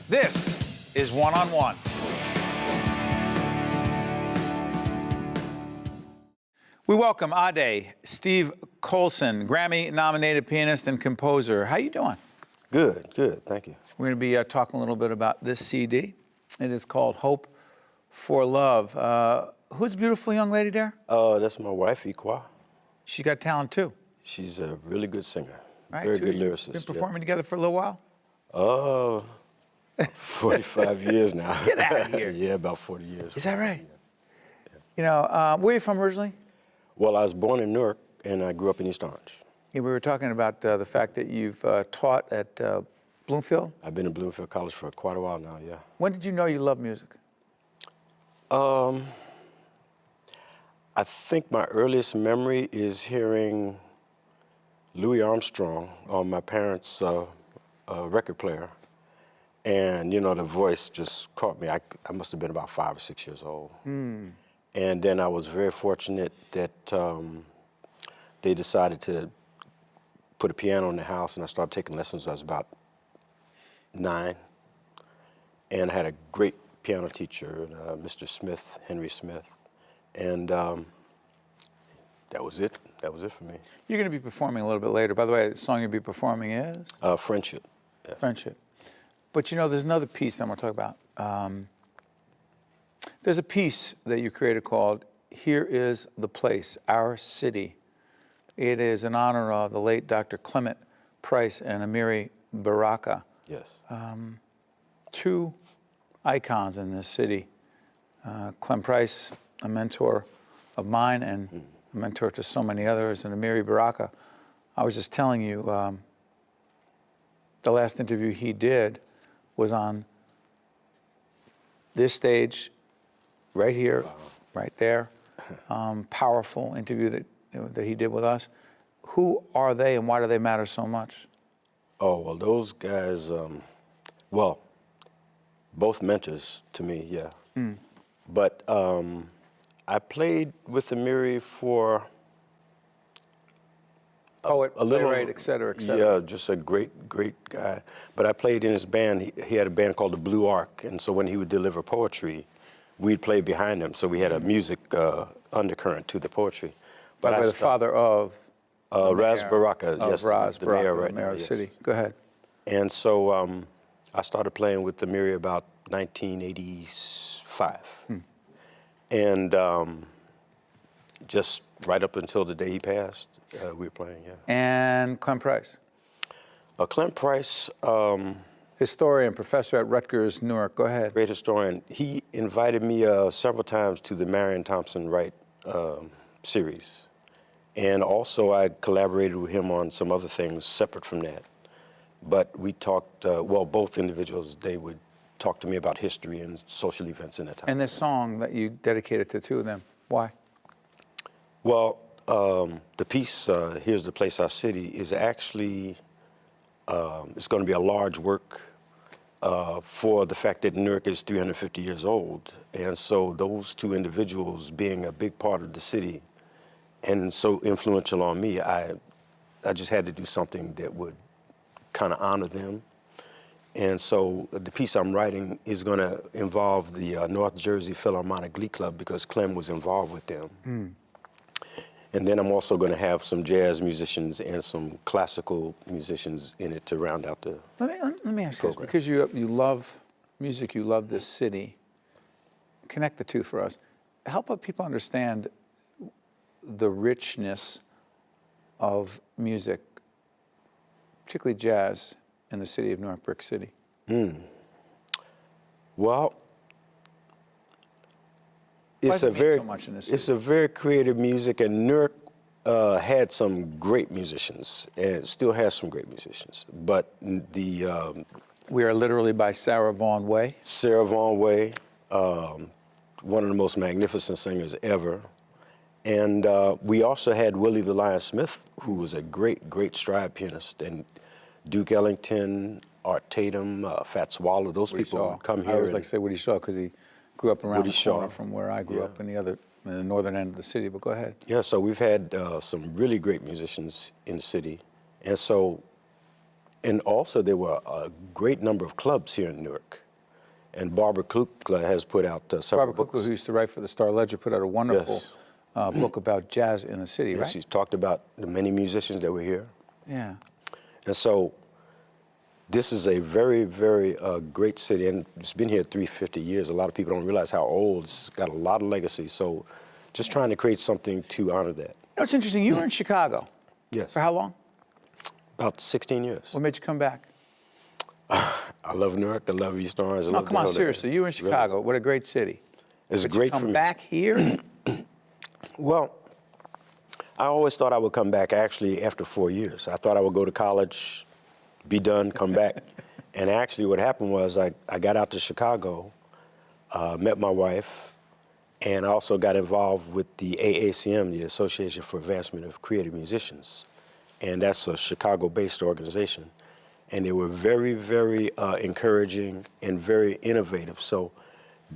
This is One on One. We welcome Adegoke Steve Colson, Grammy-nominated pianist and composer. How you doing? Good, good, thank you. We're going to be talking a little bit about this CD. It is called Hope for Love. Who's the beautiful young lady there? That's my wife, Ikwa. She's got talent, too. She's a really good singer, Right, very good You've lyricist. been performing together for a little while? 45 years now. Get out of here. Yeah, about 40 years. Is that right? Yeah. You know, where are you from originally? Well, I was born in Newark, and I grew up in East Orange. Yeah, we were talking about the fact that you've taught at Bloomfield. I've been in Bloomfield College for quite a while now, yeah. When did you know you loved music? I think my earliest memory is hearing Louis Armstrong on my parents' record player. And, you know, the voice just caught me. I must have been about 5 or 6 years old. And then I was very fortunate that they decided to put a piano in the house, and I started taking lessons when I was about 9. And I had a great piano teacher, Mr. Smith, Henry Smith. And that was it. That was it for me. You're going to be performing a little bit later. By the way, the song you'll be performing is? Friendship. Yeah. Friendship. But you know, there's another piece that I'm going to talk about. There's a piece that you created called Here Is the Place, Our City. It is in honor of the late Dr. Clement Price and Amiri Baraka. Yes. Two icons in this city. Clement Price, a mentor of mine and a mentor to so many others, and Amiri Baraka. I was just telling you, the last interview he did was on this stage, right here, right there. Powerful interview that he did with us. Who are they and why do they matter so much? Oh, well, those guys, well, both mentors to me, yeah. But I played with Amiri for Poet, a little, playwright, et cetera, et cetera. Yeah, just a great, great guy. But I played in his band. He had a band called the Blue Ark, and so when he would deliver poetry, we'd play behind him. So we had a music undercurrent to the poetry. By the way, the father of Ras Baraka, yes, Ras the Baraka, mayor right mayor now, of the yes. city. Go ahead. And so I started playing with Amiri about 1985. And just right up until the day he passed, we were playing, yeah. And Clement Price. Clement Price, Historian, professor at Rutgers, Newark. Go ahead. great historian. He invited me several times to the Marion Thompson Wright series. And also I collaborated with him on some other things separate from that. But we talked, well, both individuals, they would talk to me about history and social events in that time. And this song that you dedicated to two of them, why? Well, the piece, Here's the Place, Our City, is actually, it's going to be a large work for the fact that Newark is 350 years old. And so those two individuals being a big part of the city and so influential on me, I just had to do something that would kind of honor them. And so the piece I'm writing is going to involve the North Jersey Philharmonic Glee Club because Clem was involved with them. And then I'm also going to have some jazz musicians and some classical musicians in it to round out the Let me ask you this, program. because you love music, you love this city. Connect the two for us. Help people understand the richness of music, particularly jazz, in the city of Newark, Brick City. Well, it's does it mean so much in this it's city? a very creative music, and Newark had some great musicians, and still has some great musicians. But the We are literally by Sarah Vaughan Way. Sarah Vaughan Way, one of the most magnificent singers ever. And we also had Willie the Lion Smith, who was a great, great stride pianist, and Duke Ellington, Art Tatum, Fats Waller, those Woody people Shaw. would come I here. always like to say Woody Shaw because he grew up around Woody the corner Shaw. from where I grew Yeah. up in the northern end of the city, but go ahead. Yeah, so we've had some really great musicians in the city. And so and also there were a great number of clubs here in Newark. And Barbara Klukla has put out several Barbara books. Klukla, who used to write for the Star Ledger, put out a wonderful book about jazz in the city, Yes, right? she's talked about the many musicians that were here. Yeah. And so this is a very, very great city, and it's been here 350 years. A lot of people don't realize how old. It's got a lot of legacy. So just trying to create something to honor that. You know, it's interesting. You were in Chicago. Yes. For how long? About 16 years. What made you come back? I love Newark. I love East Orange. I No, love come on, the hell seriously. You were in Chicago. Really. What a great city. It's But great you for come me. back here? Well, I always thought I would come back actually after 4 years. I thought I would go to college, be done, come back. And actually what happened was I got out to Chicago, met my wife, and I also got involved with the AACM, the Association for Advancement of Creative Musicians. And that's a Chicago-based organization. And they were very, very encouraging and very innovative. So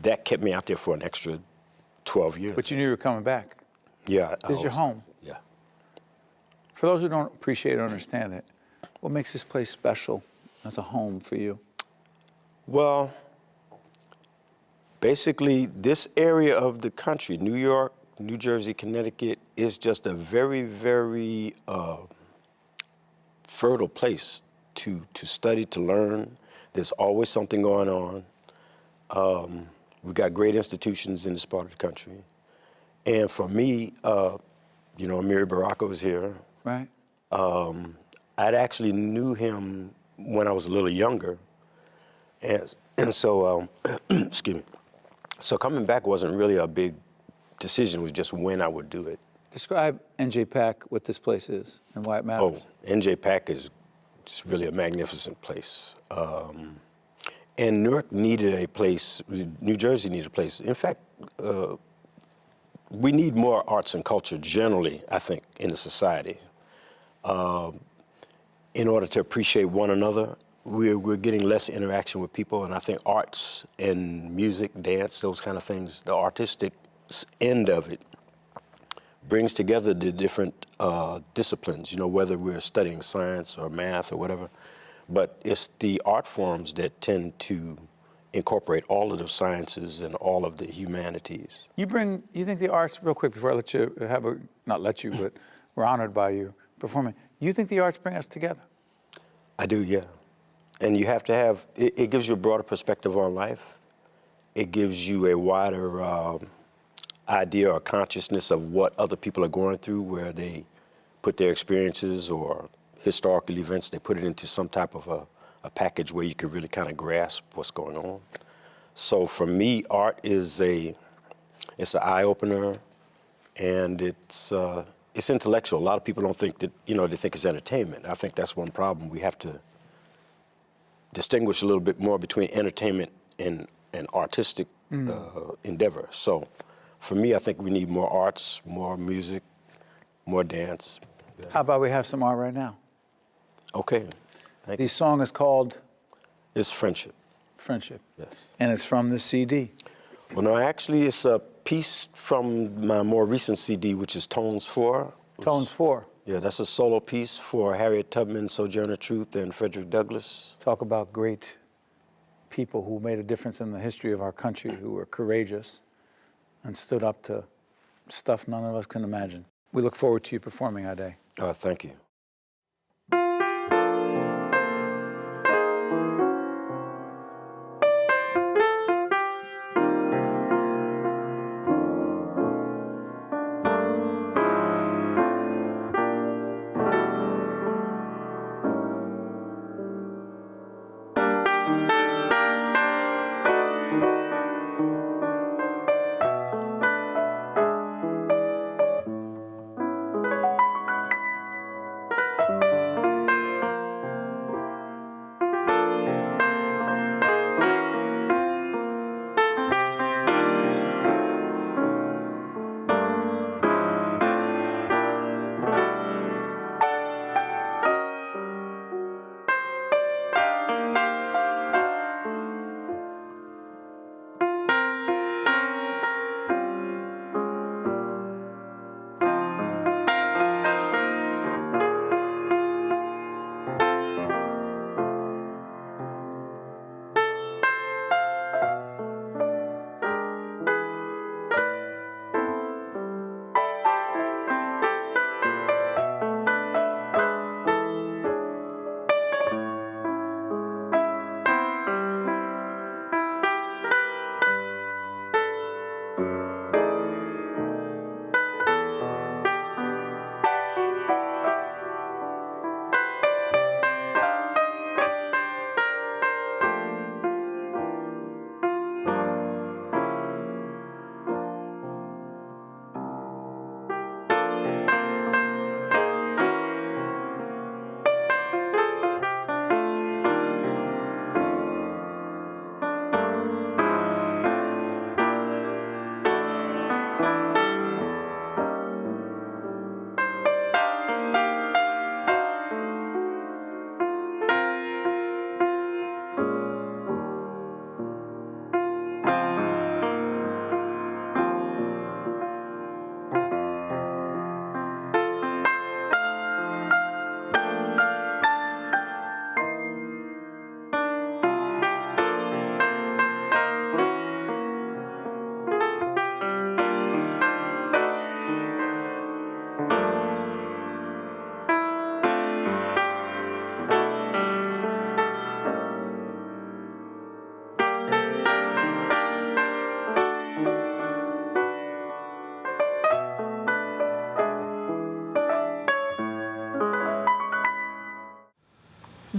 that kept me out there for an extra 12 years. But you knew you were coming back. Yeah. This is your home. Yeah. For those who don't appreciate or understand it, what makes this place special as a home for you? Well, basically, this area of the country, New York, New Jersey, Connecticut, is just a very, very fertile place to study, to learn. There's always something going on. We've got great institutions in this part of the country. And for me, you know, Amiri Baraka was here. Right. I'd actually knew him when I was a little younger. And so, excuse me. So coming back wasn't really a big decision, it was just when I would do it. Describe NJPAC, what this place is, and why it matters. Oh, NJPAC is it's really a magnificent place. And Newark needed a place, New Jersey needed a place. In fact, we need more arts and culture generally, I think, in the society. In order to appreciate one another, we're getting less interaction with people, and I think arts and music, dance, those kind of things, the artistic end of it brings together the different disciplines, you know, whether we're studying science or math or whatever. But it's the art forms that tend to incorporate all of the sciences and all of the humanities. You think the arts, real quick before I let you have a, not let you, but we're honored by you performing. You think the arts bring us together? I do, yeah. And you have to have, it gives you a broader perspective on life. It gives you a wider idea or consciousness of what other people are going through, where they put their experiences or historical events, they put it into some type of a package where you can really kind of grasp what's going on. So for me, art is it's an eye-opener, and it's intellectual. A lot of people don't think that, you know, they think it's entertainment. I think that's one problem. We have to distinguish a little bit more between entertainment and artistic endeavor. So for me, I think we need more arts, more music, more dance. How about we have some art right now? Okay. Thank The you. song is called It's Friendship. Friendship. Yes. And it's from this CD. Well, no, actually, it's a piece from my more recent CD, which is Tones 4. Tones 4. Yeah, that's a solo piece for Harriet Tubman, Sojourner Truth, and Frederick Douglass. Talk about great people who made a difference in the history of our country, who were courageous and stood up to stuff none of us can imagine. We look forward to you performing, Ade. Thank you.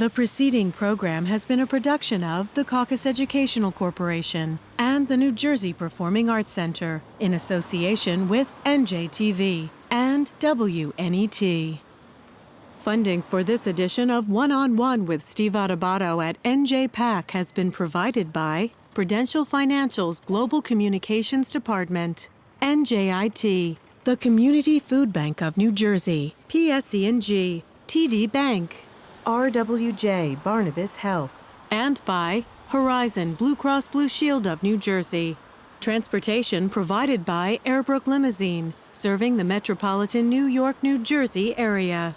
The preceding program has been a production of the Caucus Educational Corporation and the New Jersey Performing Arts Center in association with NJTV and WNET. Funding for this edition of One-on-One with Steve Adubato at NJPAC has been provided by Prudential Financial's Global Communications Department, NJIT, the Community Food Bank of New Jersey, PSE&G, TD Bank, RWJ Barnabas Health, and by Horizon Blue Cross Blue Shield of New Jersey. Transportation provided by Airbrook Limousine, serving the metropolitan New York, New Jersey area.